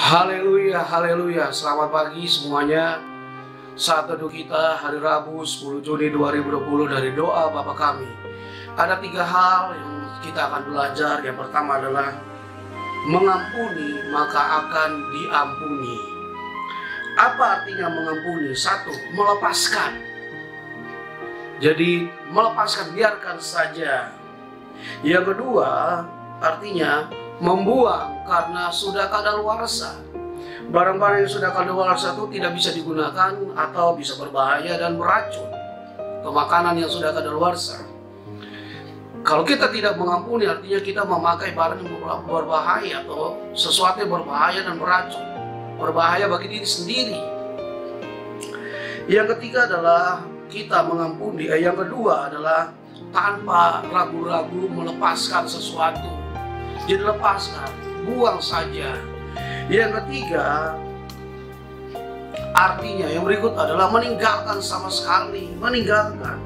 Haleluya, haleluya. Selamat pagi semuanya. Saat teduh kita hari Rabu 10 Juni 2020 dari doa Bapa kami. Ada 3 hal yang kita akan belajar. Yang pertama adalah mengampuni maka akan diampuni. Apa artinya mengampuni? 1. Melepaskan. Jadi melepaskan, biarkan saja. Yang kedua artinya membuang karena sudah kadaluarsa. Barang-barang yang sudah kadaluarsa itu tidak bisa digunakan atau bisa berbahaya dan beracun ke makanan yang sudah kadaluarsa. Kalau kita tidak mengampuni, artinya kita memakai barang yang berbahaya atau sesuatu yang berbahaya dan beracun, berbahaya bagi diri sendiri. Yang ketiga adalah kita mengampuni. Yang kedua adalah tanpa ragu-ragu melepaskan sesuatu. Jadi lepaskan, buang saja. Yang ketiga, artinya yang berikut adalah meninggalkan sama sekali. Meninggalkan.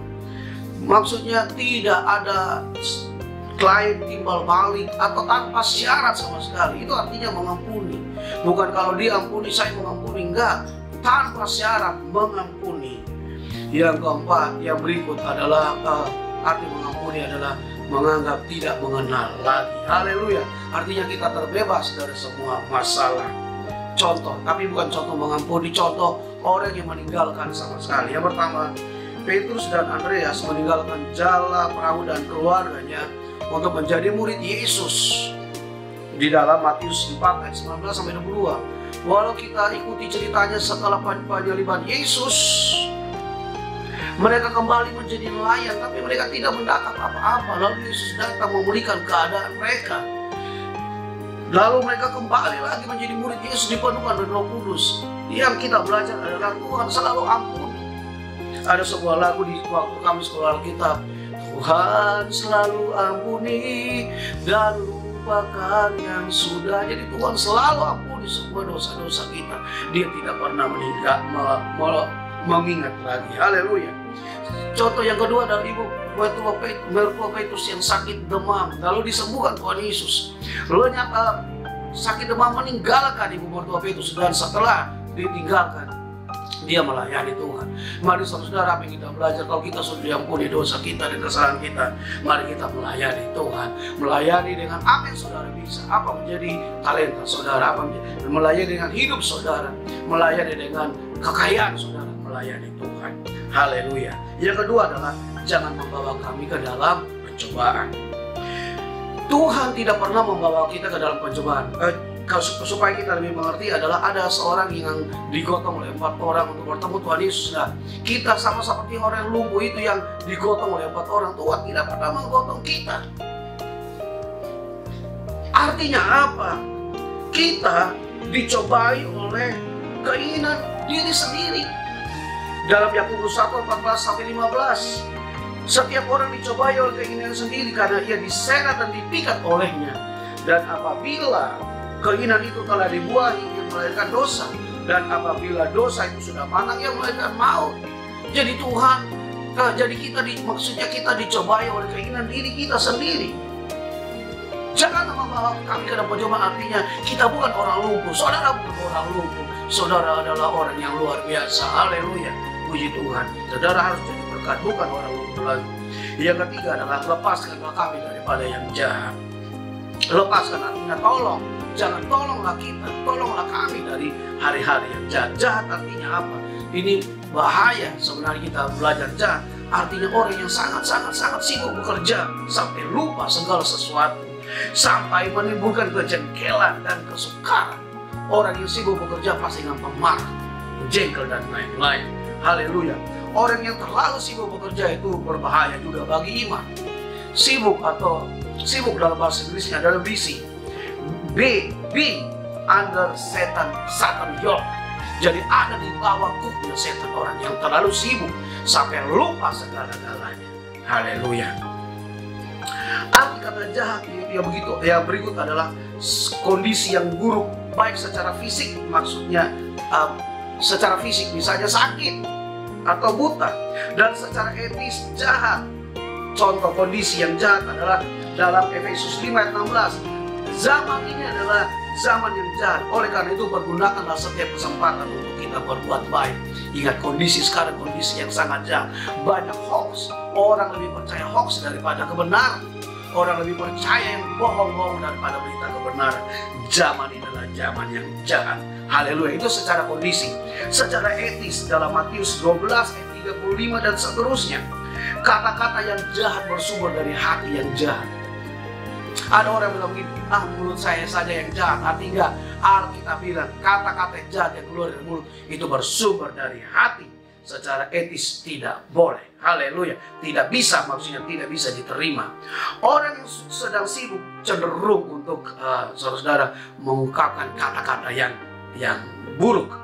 Maksudnya tidak ada klaim timbal balik atau tanpa syarat sama sekali. Itu artinya mengampuni. Bukan kalau diampuni saya mengampuni, enggak. Tanpa syarat mengampuni. Yang keempat, yang berikut adalah arti mengampuni adalah menganggap tidak mengenal lagi. Haleluya. Artinya kita terbebas dari semua masalah. Contoh, tapi bukan contoh mengampuni, contoh orang yang meninggalkan sama sekali. Yang pertama, Petrus dan Andreas meninggalkan jala, perahu dan keluarganya untuk menjadi murid Yesus. Di dalam Matius 4 ayat 19 sampai 22. Walau kita ikuti ceritanya setelah penyaliban Yesus, mereka kembali menjadi nelayan, tapi mereka tidak mendapat apa-apa. Lalu Yesus datang memulihkan keadaan mereka. Lalu mereka kembali lagi menjadi murid Yesus dipenuhkan dengan Roh Kudus. Yang kita belajar adalah Tuhan selalu ampuni. Ada sebuah lagu di waktu kami sekolah Alkitab. Tuhan selalu ampuni dan lupakan yang sudah. Jadi Tuhan selalu ampuni semua dosa-dosa kita. Dia tidak pernah mengingat lagi. Haleluya. Contoh yang kedua adalah ibu mertua Petrus yang sakit demam, lalu disembuhkan Tuhan Yesus. Lalu sakit demam meninggalkan ibu mertua Petrus, dan setelah ditinggalkan dia melayani Tuhan. Mari saudara, apa yang kita belajar? Kalau kita sudah diampuni dosa kita dan kesalahan kita, mari kita melayani Tuhan. Melayani dengan apa yang saudara bisa. Apa menjadi talenta saudara, apa menjadi, melayani dengan hidup saudara, melayani dengan kekayaan saudara, melayani Tuhan. Haleluya. Yang kedua adalah jangan membawa kami ke dalam pencobaan. Tuhan tidak pernah membawa kita ke dalam pencobaan. Supaya kita lebih mengerti adalah ada seorang yang digotong oleh 4 orang untuk bertemu Tuhan Yesus. Nah, kita sama seperti orang yang lumpuh itu yang digotong oleh 4 orang. Tuhan tidak pernah menggotong kita. Artinya apa? Kita dicobai oleh keinginan diri sendiri. Dalam Yakobus 1:14-15, setiap orang dicobai oleh keinginan sendiri karena ia diseret dan dipikat olehnya. Dan apabila keinginan itu telah dibuahi, ia melahirkan dosa. Dan apabila dosa itu sudah matang, ia melahirkan maut. Jadi maksudnya kita dicobai oleh keinginan diri kita sendiri. Jangan membawa kami ke dalam pencobaan, artinya kita bukan orang lumpuh. Saudara bukan orang lumpuh. Saudara adalah orang yang luar biasa. Haleluya. Puji Tuhan. Saudara harus jadi berkat, bukan orang lumpuh lagi. Yang ketiga adalah lepaskanlah kami daripada yang jahat. Lepaskan artinya tolong. Jangan tolonglah kita, tolonglah kami dari hari-hari yang jahat. Jahat artinya apa? Ini bahaya sebenarnya kita belajar jahat. Artinya orang yang sangat sibuk bekerja sampai lupa segala sesuatu, sampai menimbulkan kejengkelan dan kesukaran. Orang yang sibuk bekerja pasti gampang marah, jengkel dan lain-lain. Haleluya. Orang yang terlalu sibuk bekerja itu berbahaya juga bagi iman. Sibuk dalam bahasa Inggrisnya adalah busy. Being under Satan yoke. Jadi ada di bawah kuknya setan, orang yang terlalu sibuk sampai lupa segala-galanya. Haleluya. Arti kata jahat yang begitu, yang berikut adalah kondisi yang buruk, baik secara fisik, maksudnya secara fisik misalnya sakit atau buta, dan secara etis jahat. Contoh kondisi yang jahat adalah dalam Efesus 5 ayat 16. Zaman ini adalah zaman yang jahat. Oleh karena itu pergunakanlah setiap kesempatan untuk kita berbuat baik. Ingat kondisi sekarang, kondisi yang sangat jahat. Banyak hoax. Orang lebih percaya hoax daripada kebenaran. Orang lebih percaya yang bohong-bohong daripada berita kebenaran. Zaman ini adalah zaman yang jahat. Haleluya. Itu secara kondisi. Secara etis dalam Matius 12 ayat 35 dan seterusnya. Kata-kata yang jahat bersumber dari hati yang jahat. Ada orang yang bilang begini, mulut saya saja yang jahat, hati enggak. Alkitab bilang kata-kata jahat yang keluar dari mulut itu bersumber dari hati. Secara etis tidak boleh. Haleluya. Tidak bisa, maksudnya tidak bisa diterima. Orang yang sedang sibuk cenderung untuk saudara-saudara mengungkapkan kata-kata yang buruk.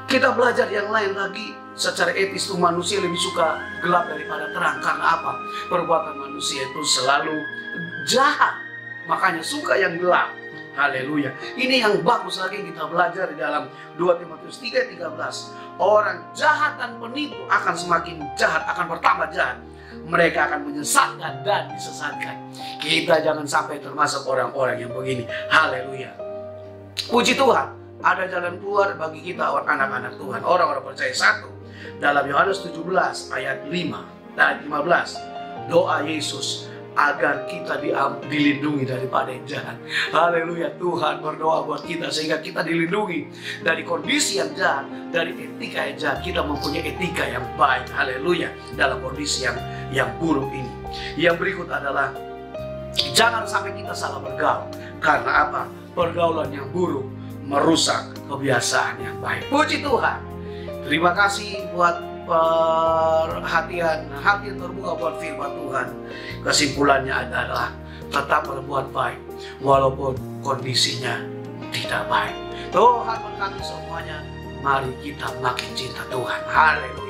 Kita belajar yang lain lagi. Secara etis itu manusia lebih suka gelap daripada terang. Karena apa? Perbuatan manusia itu selalu jahat. Makanya suka yang gelap. Haleluya. Ini yang bagus lagi kita belajar di dalam 2 Timotius 3:13. Orang jahat dan penipu akan semakin jahat, akan bertambah jahat. Mereka akan menyesatkan dan disesatkan. Kita jangan sampai termasuk orang-orang yang begini. Haleluya. Puji Tuhan. Ada jalan keluar bagi kita anak-anak Tuhan, orang-orang percaya. Satu, dalam Yohanes 17 ayat 5 dan 15, doa Yesus agar kita dilindungi daripada yang jahat. Haleluya. Tuhan berdoa buat kita sehingga kita dilindungi dari kondisi yang jahat, dari etika yang jahat. Kita mempunyai etika yang baik. Haleluya. Dalam kondisi yang buruk ini. Yang berikut adalah jangan sampai kita salah bergaul. Karena apa? Pergaulan yang buruk merusak kebiasaan yang baik. Puji Tuhan. Terima kasih buat perhatian, hati yang terbuka buat firman Tuhan. Kesimpulannya adalah tetap berbuat baik walaupun kondisinya tidak baik. Tuhan berkati semuanya. Mari kita makin cinta Tuhan. Haleluya.